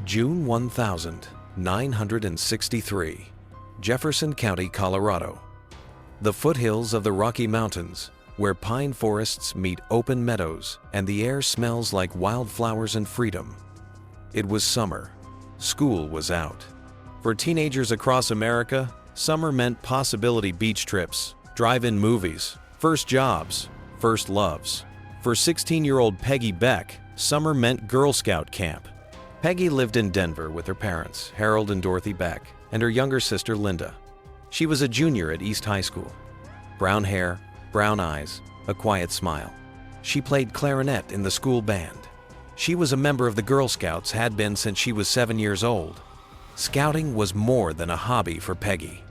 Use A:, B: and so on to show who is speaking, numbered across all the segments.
A: June 1963, Jefferson County, Colorado. The foothills of the Rocky Mountains, where pine forests meet open meadows and the air smells like wildflowers and freedom. It was summer. School was out. For teenagers across America, summer meant possibility beach trips, drive-in movies, first jobs, first loves. For 16-year-old Peggy Beck, summer meant Girl Scout camp. Peggy lived in Denver with her parents, Harold and Dorothy Beck, and her younger sister, Linda. She was a junior at East High School. Brown hair, brown eyes, a quiet smile. She played clarinet in the school band. She was a member of the Girl Scouts, had been since she was 7 years old. Scouting was more than a hobby for Peggy.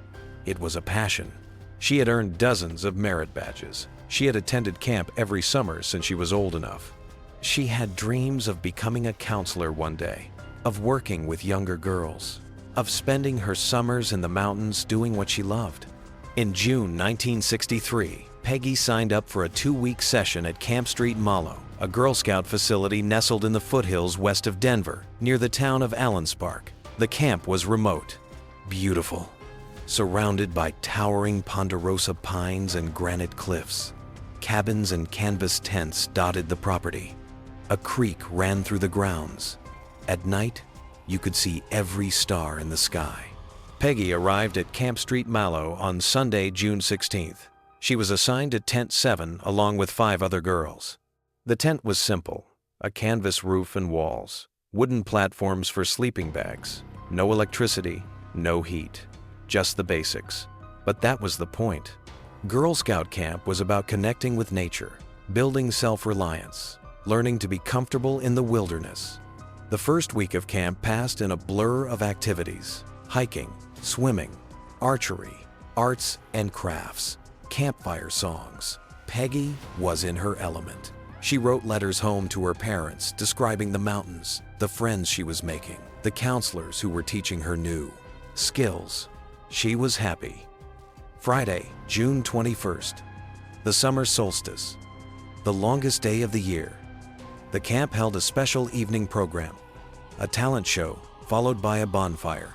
A: It was a passion. She had earned dozens of merit badges. She had attended camp every summer since she was old enough. She had dreams of becoming a counselor one day, of working with younger girls, of spending her summers in the mountains doing what she loved. In June 1963, Peggy signed up for a 2-week session at Camp Street Malo, a Girl Scout facility nestled in the foothills west of Denver, near the town of Allenspark. The camp was remote, beautiful, surrounded by towering ponderosa pines and granite cliffs. Cabins and canvas tents dotted the property. A creek ran through the grounds. At night, you could see every star in the sky. Peggy arrived at Camp Street Malo on Sunday, June 16th. She was assigned to Tent 7 along with 5 other girls. The tent was simple, a canvas roof and walls, wooden platforms for sleeping bags, no electricity, no heat, just the basics. But that was the point. Girl Scout camp was about connecting with nature, building self-reliance, learning to be comfortable in the wilderness. The first week of camp passed in a blur of activities: hiking, swimming, archery, arts and crafts, campfire songs. Peggy was in her element. She wrote letters home to her parents describing the mountains, the friends she was making, the counselors who were teaching her new skills. She was happy. Friday, June 21st, the summer solstice, the longest day of the year. The camp held a special evening program, a talent show followed by a bonfire.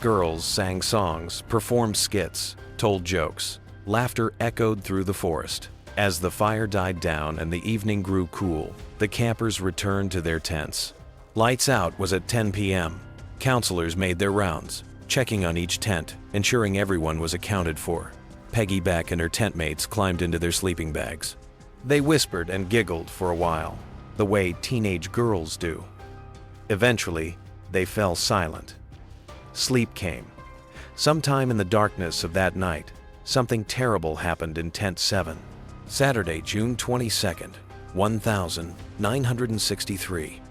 A: Girls sang songs, performed skits, told jokes. Laughter echoed through the forest. As the fire died down and the evening grew cool, the campers returned to their tents. Lights out was at 10 p.m. Counselors made their rounds, checking on each tent, ensuring everyone was accounted for. Peggy Beck and her tent mates climbed into their sleeping bags. They whispered and giggled for a while, the way teenage girls do. Eventually, they fell silent. Sleep came. Sometime in the darkness of that night, something terrible happened in Tent 7. Saturday, June 22nd, 1963.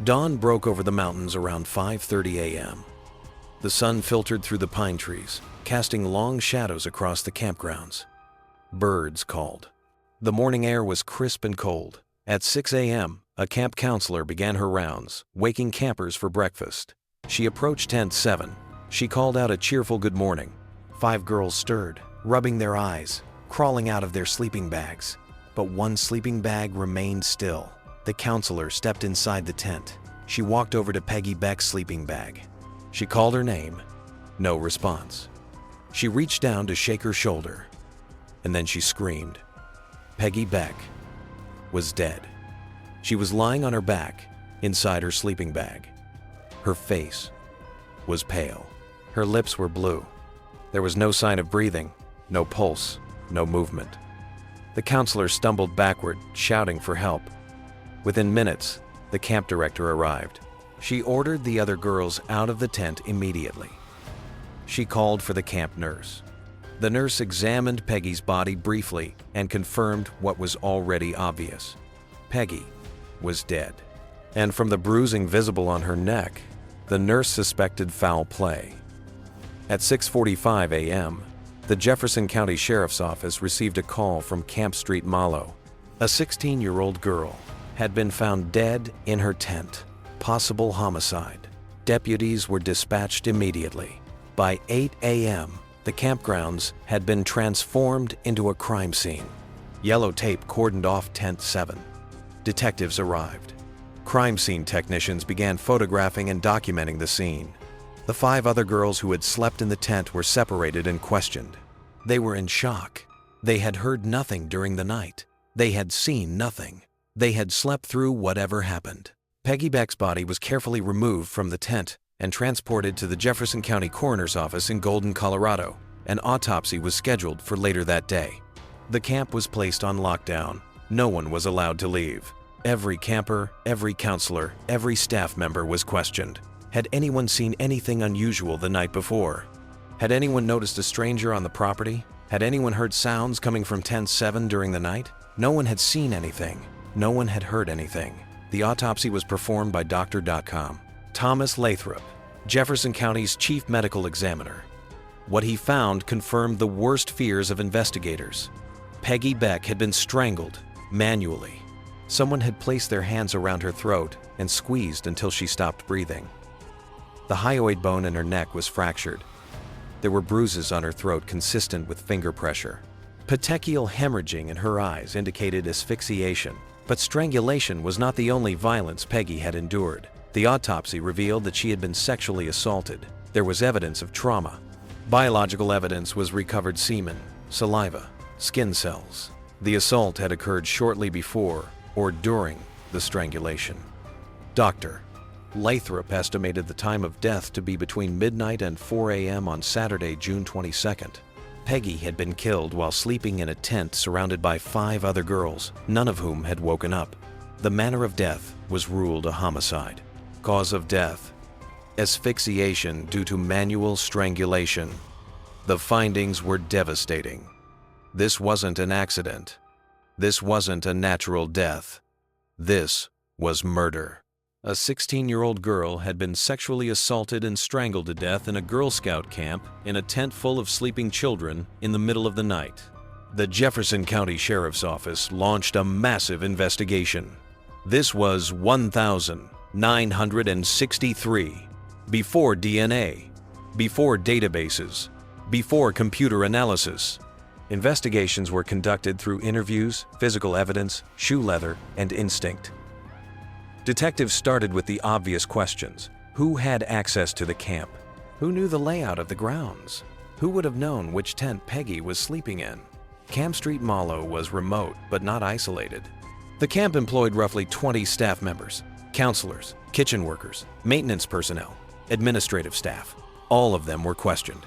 A: Dawn broke over the mountains around 5:30 a.m. The sun filtered through the pine trees, casting long shadows across the campgrounds. Birds called. The morning air was crisp and cold. At 6 a.m., a camp counselor began her rounds, waking campers for breakfast. She approached Tent 7. She called out a cheerful good morning. 5 girls stirred, rubbing their eyes, crawling out of their sleeping bags. But one sleeping bag remained still. The counselor stepped inside the tent. She walked over to Peggy Beck's sleeping bag. She called her name. No response. She reached down to shake her shoulder, and then she screamed. Peggy Beck was dead. She was lying on her back, inside her sleeping bag. Her face was pale. Her lips were blue. There was no sign of breathing, no pulse, no movement. The counselor stumbled backward, shouting for help. Within minutes, the camp director arrived. She ordered the other girls out of the tent immediately. She called for the camp nurse. The nurse examined Peggy's body briefly and confirmed what was already obvious. Peggy was dead. And from the bruising visible on her neck, the nurse suspected foul play. At 6:45 a.m., the Jefferson County Sheriff's Office received a call from Camp Street Malo. A 16-year-old girl had been found dead in her tent. Possible homicide. Deputies were dispatched immediately. By 8 a.m., the campgrounds had been transformed into a crime scene. Yellow tape cordoned off Tent 7. Detectives arrived. Crime scene technicians began photographing and documenting the scene. The 5 other girls who had slept in the tent were separated and questioned. They were in shock. They had heard nothing during the night. They had seen nothing. They had slept through whatever happened. Peggy Beck's body was carefully removed from the tent and transported to the Jefferson County Coroner's Office in Golden, Colorado. An autopsy was scheduled for later that day. The camp was placed on lockdown. No one was allowed to leave. Every camper, every counselor, every staff member was questioned. Had anyone seen anything unusual the night before? Had anyone noticed a stranger on the property? Had anyone heard sounds coming from Tent 7 during the night? No one had seen anything. No one had heard anything. The autopsy was performed by Doctor.com. Thomas Lathrop, Jefferson County's chief medical examiner. What he found confirmed the worst fears of investigators. Peggy Beck had been strangled manually. Someone had placed their hands around her throat and squeezed until she stopped breathing. The hyoid bone in her neck was fractured. There were bruises on her throat consistent with finger pressure. Petechial hemorrhaging in her eyes indicated asphyxiation, but strangulation was not the only violence Peggy had endured. The autopsy revealed that she had been sexually assaulted. There was evidence of trauma. Biological evidence was recovered: semen, saliva, skin cells. The assault had occurred shortly before or during the strangulation. Dr. Lathrop estimated the time of death to be between midnight and 4 a.m. on Saturday, June 22nd. Peggy had been killed while sleeping in a tent surrounded by 5 other girls, none of whom had woken up. The manner of death was ruled a homicide. Cause of death: asphyxiation due to manual strangulation. The findings were devastating. This wasn't an accident. This wasn't a natural death. This was murder. A 16-year-old girl had been sexually assaulted and strangled to death in a Girl Scout camp in a tent full of sleeping children in the middle of the night. The Jefferson County Sheriff's Office launched a massive investigation. This was 1,963. Before DNA, before databases, before computer analysis. Investigations were conducted through interviews, physical evidence, shoe leather, and instinct. Detectives started with the obvious questions. Who had access to the camp? Who knew the layout of the grounds? Who would have known which tent Peggy was sleeping in? Camp Street Mallow was remote but not isolated. The camp employed roughly 20 staff members, counselors, kitchen workers, maintenance personnel, administrative staff. All of them were questioned.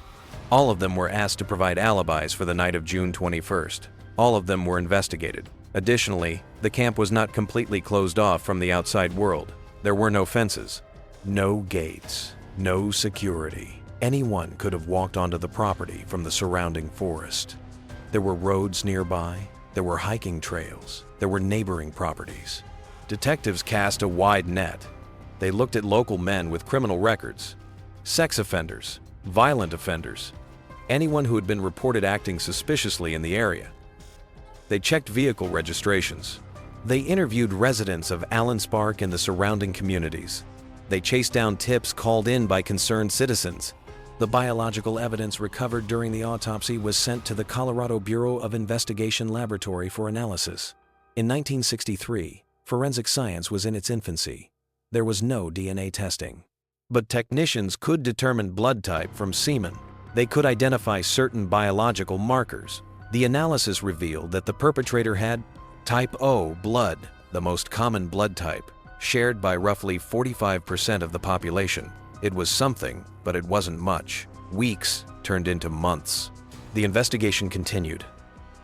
A: All of them were asked to provide alibis for the night of June 21st. All of them were investigated. Additionally, the camp was not completely closed off from the outside world. There were no fences, no gates, no security. Anyone could have walked onto the property from the surrounding forest. There were roads nearby. There were hiking trails. There were neighboring properties. Detectives cast a wide net. They looked at local men with criminal records, sex offenders, violent offenders, anyone who had been reported acting suspiciously in the area. They checked vehicle registrations. They interviewed residents of Allenspark and the surrounding communities. They chased down tips called in by concerned citizens. The biological evidence recovered during the autopsy was sent to the Colorado Bureau of Investigation Laboratory for analysis. In 1963, forensic science was in its infancy. There was no DNA testing. But technicians could determine blood type from semen. They could identify certain biological markers. The analysis revealed that the perpetrator had type O blood, the most common blood type, shared by roughly 45% of the population. It was something, but it wasn't much. Weeks turned into months. The investigation continued,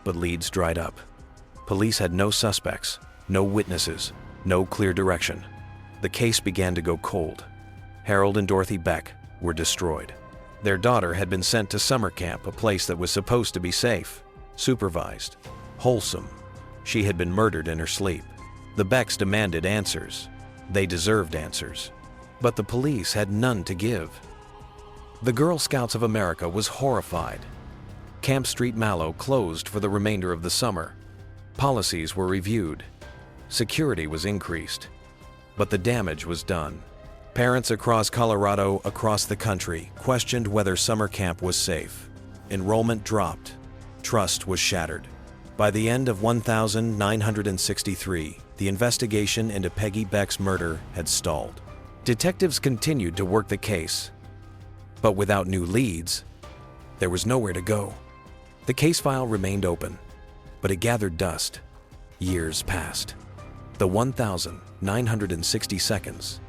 A: but leads dried up. Police had no suspects, no witnesses, no clear direction. The case began to go cold. Harold and Dorothy Beck were destroyed. Their daughter had been sent to summer camp, a place that was supposed to be safe, supervised, wholesome. She had been murdered in her sleep. The Becks demanded answers. They deserved answers. But the police had none to give. The Girl Scouts of America was horrified. Camp Street Mallow closed for the remainder of the summer. Policies were reviewed. Security was increased. But the damage was done. Parents across Colorado, across the country, questioned whether summer camp was safe. Enrollment dropped. Trust was shattered. By the end of 1963, the investigation into Peggy Beck's murder had stalled. Detectives continued to work the case, but without new leads, there was nowhere to go. The case file remained open, but it gathered dust. Years passed. The 1,960 seconds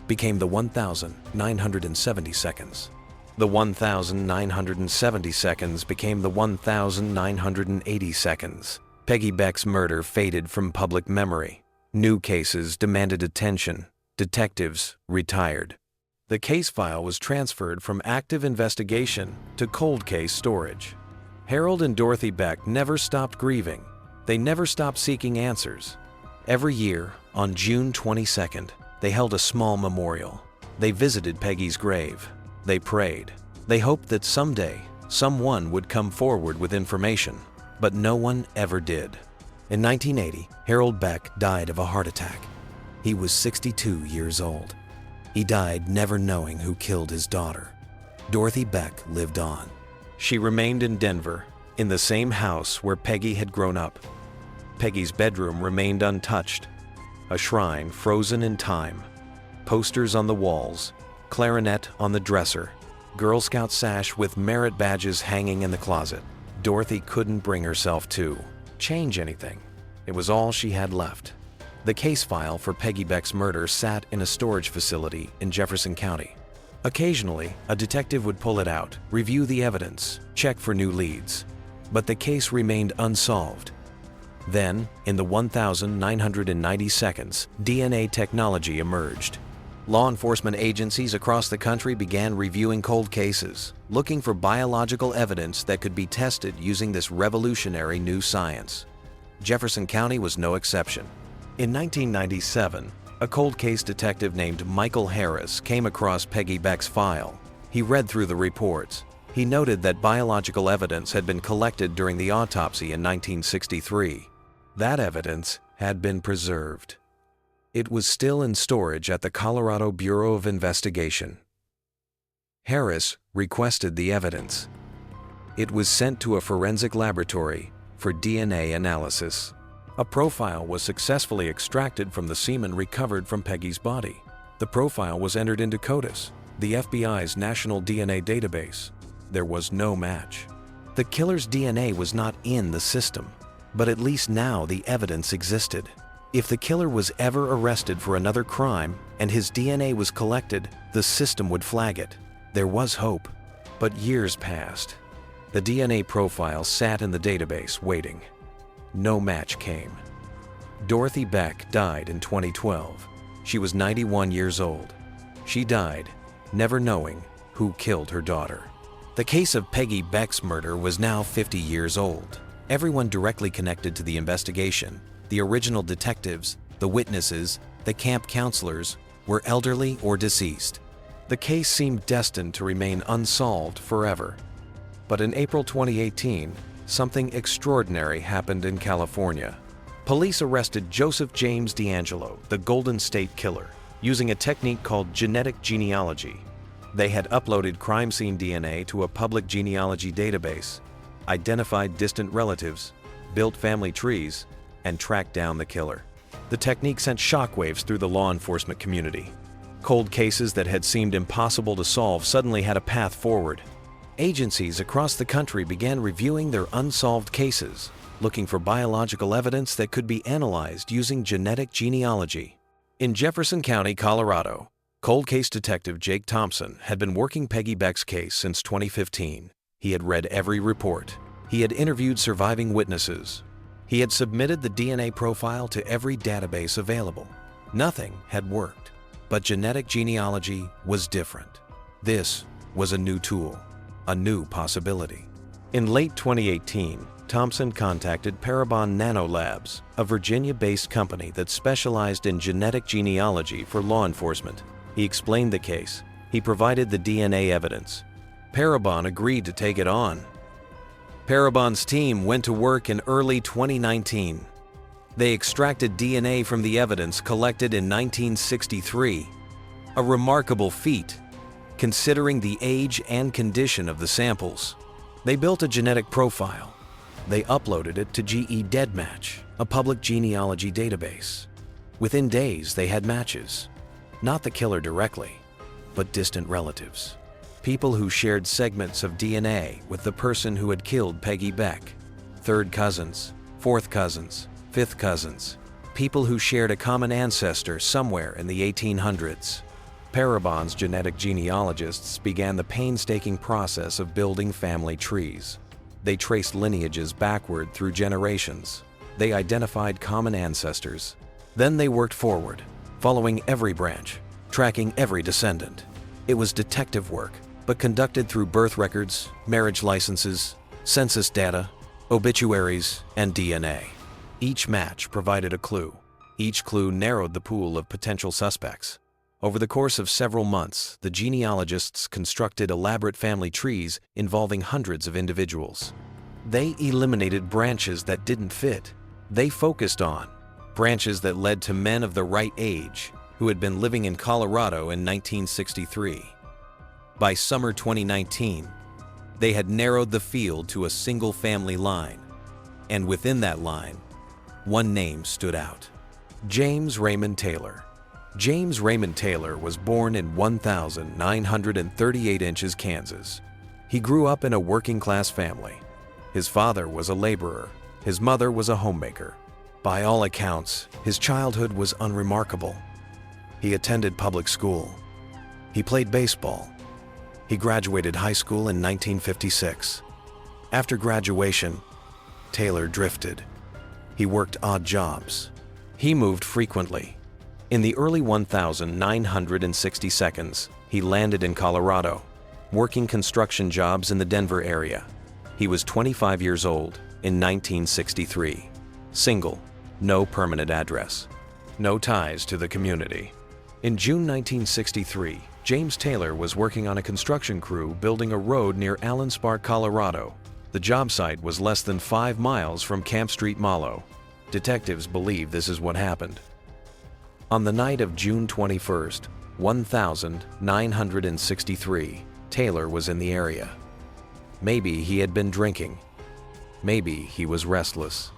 A: became the 1,970 seconds. The 1,970 seconds became the 1,980 seconds. Peggy Beck's murder faded from public memory. New cases demanded attention. Detectives retired. The case file was transferred from active investigation to cold case storage. Harold and Dorothy Beck never stopped grieving. They never stopped seeking answers. Every year, on June 22nd, they held a small memorial. They visited Peggy's grave. They prayed. They hoped that someday, someone would come forward with information, but no one ever did. In 1980, Harold Beck died of a heart attack. He was 62 years old. He died never knowing who killed his daughter. Dorothy Beck lived on. She remained in Denver, in the same house where Peggy had grown up. Peggy's bedroom remained untouched, a shrine frozen in time. Posters on the walls, clarinet on the dresser, Girl Scout sash with merit badges hanging in the closet. Dorothy couldn't bring herself to change anything. It was all she had left. The case file for Peggy Beck's murder sat in a storage facility in Jefferson County. Occasionally, a detective would pull it out, review the evidence, check for new leads. But the case remained unsolved. Then, in the 1,990 seconds, DNA technology emerged. Law enforcement agencies across the country began reviewing cold cases, looking for biological evidence that could be tested using this revolutionary new science. Jefferson County was no exception. In 1997, a cold case detective named Michael Harris came across Peggy Beck's file. He read through the reports. He noted that biological evidence had been collected during the autopsy in 1963. That evidence had been preserved. It was still in storage at the Colorado Bureau of Investigation. Harris requested the evidence. It was sent to a forensic laboratory for DNA analysis. A profile was successfully extracted from the semen recovered from Peggy's body. The profile was entered into CODIS, the FBI's national DNA database. There was no match. The killer's DNA was not in the system, but at least now the evidence existed. If the killer was ever arrested for another crime and his DNA was collected, the system would flag it. There was hope, but years passed. The DNA profile sat in the database waiting. No match came. Dorothy Beck died in 2012. She was 91 years old. She died, never knowing who killed her daughter. The case of Peggy Beck's murder was now 50 years old. Everyone directly connected to the investigation, the original detectives, the witnesses, the camp counselors, were elderly or deceased. The case seemed destined to remain unsolved forever. But in April 2018, something extraordinary happened in California. Police arrested Joseph James DeAngelo, the Golden State Killer, using a technique called genetic genealogy. They had uploaded crime scene DNA to a public genealogy database, identified distant relatives, built family trees, and tracked down the killer. The technique sent shockwaves through the law enforcement community. Cold cases that had seemed impossible to solve suddenly had a path forward. Agencies across the country began reviewing their unsolved cases, looking for biological evidence that could be analyzed using genetic genealogy. In Jefferson County, Colorado, cold case detective Jake Thompson had been working Peggy Beck's case since 2015. He had read every report. He had interviewed surviving witnesses. He had submitted the DNA profile to every database available. Nothing had worked, but genetic genealogy was different. This was a new tool, a new possibility. In late 2018, Thompson contacted Parabon Nanolabs, a Virginia-based company that specialized in genetic genealogy for law enforcement. He explained the case. He provided the DNA evidence. Parabon agreed to take it on. Parabon's team went to work in early 2019. They extracted DNA from the evidence collected in 1963, a remarkable feat, considering the age and condition of the samples. They built a genetic profile. They uploaded it to GE Deadmatch, a public genealogy database. Within days, they had matches. Not the killer directly, but distant relatives. People who shared segments of DNA with the person who had killed Peggy Beck. Third cousins, fourth cousins, fifth cousins. People who shared a common ancestor somewhere in the 1800s. Parabon's genetic genealogists began the painstaking process of building family trees. They traced lineages backward through generations. They identified common ancestors. Then they worked forward, following every branch, tracking every descendant. It was detective work, but conducted through birth records, marriage licenses, census data, obituaries, and DNA. Each match provided a clue. Each clue narrowed the pool of potential suspects. Over the course of several months, the genealogists constructed elaborate family trees involving hundreds of individuals. They eliminated branches that didn't fit. They focused on branches that led to men of the right age who had been living in Colorado in 1963. By summer 2019, they had narrowed the field to a single family line, and within that line, one name stood out: James Raymond Taylor. James Raymond Taylor was born in 1938 Inches, Kansas. He grew up in a working-class family. His father was a laborer. His mother was a homemaker. By all accounts, his childhood was unremarkable. He attended public school. He played baseball. He graduated high school in 1956. After graduation, Taylor drifted. He worked odd jobs. He moved frequently. In the early 1962s, he landed in Colorado, working construction jobs in the Denver area. He was 25 years old in 1963, single, no permanent address, no ties to the community. In June 1963, James Taylor was working on a construction crew building a road near Allen Spark, Colorado. The job site was less than 5 miles from Camp Street Mallow. Detectives believe this is what happened. On the night of June 21st, 1963, Taylor was in the area. Maybe he had been drinking. Maybe he was restless.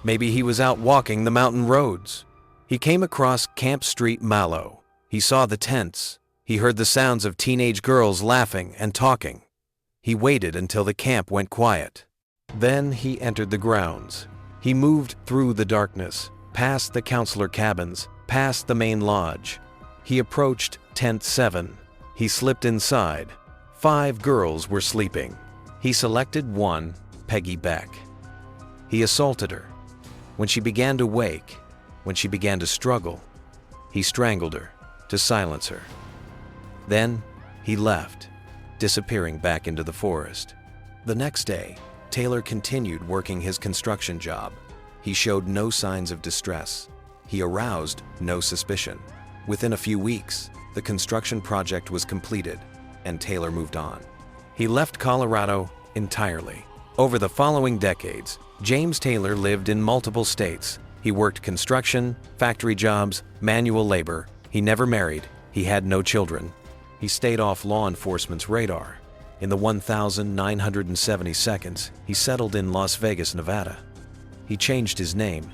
A: Maybe he was out walking the mountain roads. He came across Camp Street Mallow. He saw the tents. He heard the sounds of teenage girls laughing and talking. He waited until the camp went quiet. Then he entered the grounds. He moved through the darkness, past the counselor cabins, past the main lodge. He approached Tent 7. He slipped inside. 5 girls were sleeping. He selected one, Peggy Beck. He assaulted her. When she began to wake, when she began to struggle, he strangled her to silence her. Then he left, disappearing back into the forest. The next day, Taylor continued working his construction job. He showed no signs of distress. He aroused no suspicion. Within a few weeks, the construction project was completed, and Taylor moved on. He left Colorado entirely. Over the following decades, James Taylor lived in multiple states. He worked construction, factory jobs, manual labor. He never married. He had no children. He stayed off law enforcement's radar. In the 1972nd, he settled in Las Vegas, Nevada. He changed his name.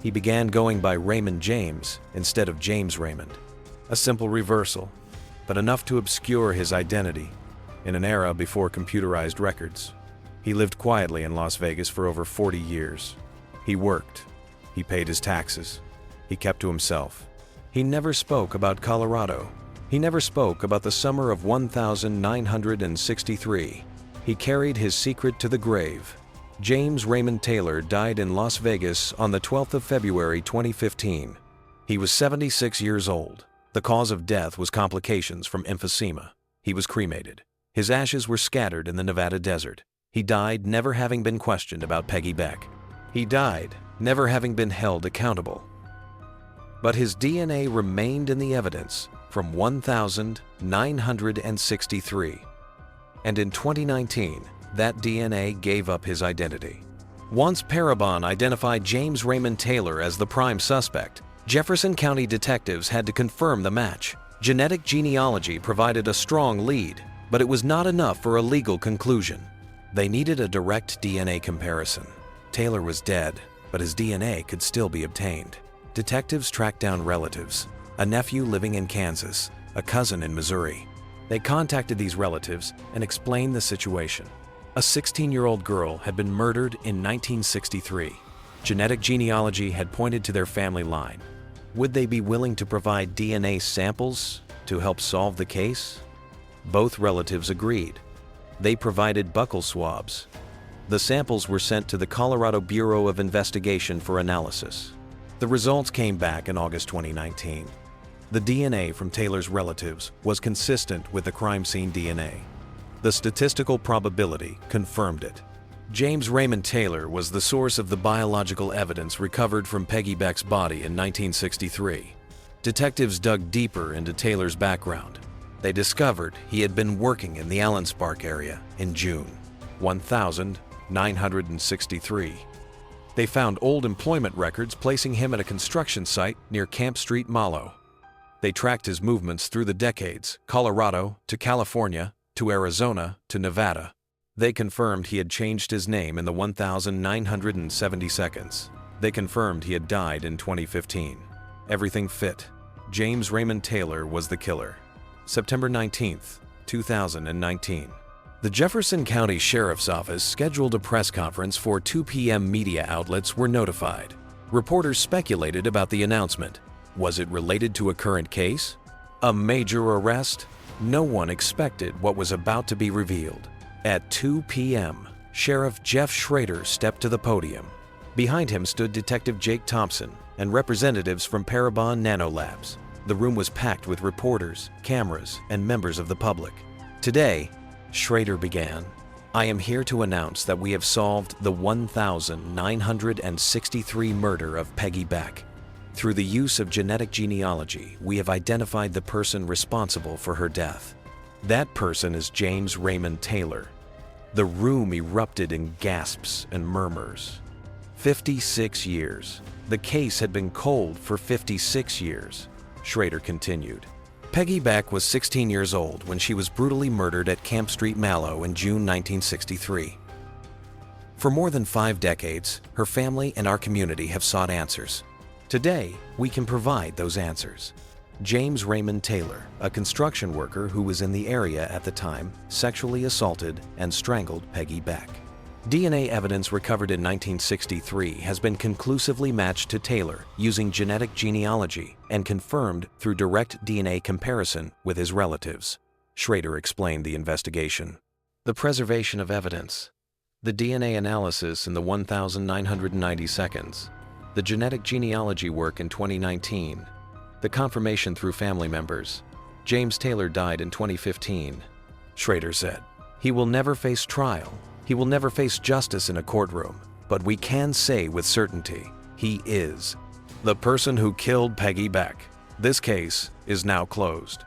A: He began going by Raymond James instead of James Raymond. A simple reversal, but enough to obscure his identity in an era before computerized records. He lived quietly in Las Vegas for over 40 years. He worked. He paid his taxes. He kept to himself. He never spoke about Colorado. He never spoke about the summer of 1963. He carried his secret to the grave. James Raymond Taylor died in Las Vegas on the 12th of February 2015. He was 76 years old. The cause of death was complications from emphysema. He was cremated. His ashes were scattered in the Nevada desert. He died never having been questioned about Peggy Beck. He died never having been held accountable. But his DNA remained in the evidence from 1963. And in 2019, that DNA gave up his identity. Once Parabon identified James Raymond Taylor as the prime suspect, Jefferson County detectives had to confirm the match. Genetic genealogy provided a strong lead, but it was not enough for a legal conclusion. They needed a direct DNA comparison. Taylor was dead, but his DNA could still be obtained. Detectives tracked down relatives, a nephew living in Kansas, a cousin in Missouri. They contacted these relatives and explained the situation. A 16-year-old girl had been murdered in 1963. Genetic genealogy had pointed to their family line. Would they be willing to provide DNA samples to help solve the case? Both relatives agreed. They provided buccal swabs. The samples were sent to the Colorado Bureau of Investigation for analysis. The results came back in August 2019. The DNA from Taylor's relatives was consistent with the crime scene DNA. The statistical probability confirmed it. James Raymond Taylor was the source of the biological evidence recovered from Peggy Beck's body in 1963. Detectives dug deeper into Taylor's background. They discovered he had been working in the Allenspark area in June 1963. They found old employment records placing him at a construction site near Camp Street, Malo. They tracked his movements through the decades, Colorado to California to Arizona to Nevada. They confirmed he had changed his name in the 1970 seconds. They confirmed he had died in 2015. Everything fit. James Raymond Taylor was the killer. September 19, 2019. The Jefferson County Sheriff's Office scheduled a press conference for 2 p.m. Media outlets were notified. Reporters speculated about the announcement. Was it related to a current case? A major arrest? No one expected what was about to be revealed. At 2 p.m., Sheriff Jeff Schrader stepped to the podium. Behind him stood Detective Jake Thompson and representatives from Parabon Nanolabs. The room was packed with reporters, cameras, and members of the public. Today, Schrader began, I am here to announce that we have solved the 1963 murder of Peggy Beck. Through the use of genetic genealogy, we have identified the person responsible for her death. That person is James Raymond Taylor. The room erupted in gasps and murmurs. 56 years. The case had been cold for 56 years. Schrader continued. Peggy Beck was 16 years old when she was brutally murdered at Camp Street, Malo in June 1963. For more than 5 decades, her family and our community have sought answers. Today, we can provide those answers. James Raymond Taylor, a construction worker who was in the area at the time, sexually assaulted and strangled Peggy Beck. DNA evidence recovered in 1963 has been conclusively matched to Taylor using genetic genealogy and confirmed through direct DNA comparison with his relatives. Schrader explained the investigation. The preservation of evidence, the DNA analysis in the 1990 seconds, the genetic genealogy work in 2019, the confirmation through family members. James Taylor died in 2015. Schrader said, he will never face trial. He will never face justice in a courtroom, but we can say with certainty, he is the person who killed Peggy Beck. This case is now closed.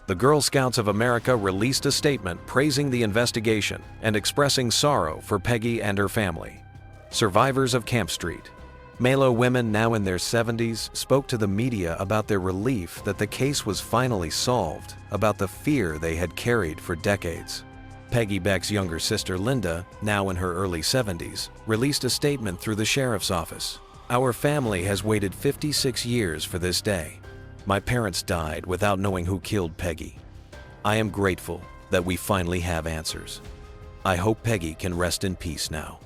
A: The Girl Scouts of America released a statement praising the investigation and expressing sorrow for Peggy and her family. Survivors of Camp Street, Malo women now in their 70s, spoke to the media about their relief that the case was finally solved, about the fear they had carried for decades. Peggy Beck's younger sister Linda, now in her early 70s, released a statement through the sheriff's office. Our family has waited 56 years for this day. My parents died without knowing who killed Peggy. I am grateful that we finally have answers. I hope Peggy can rest in peace now.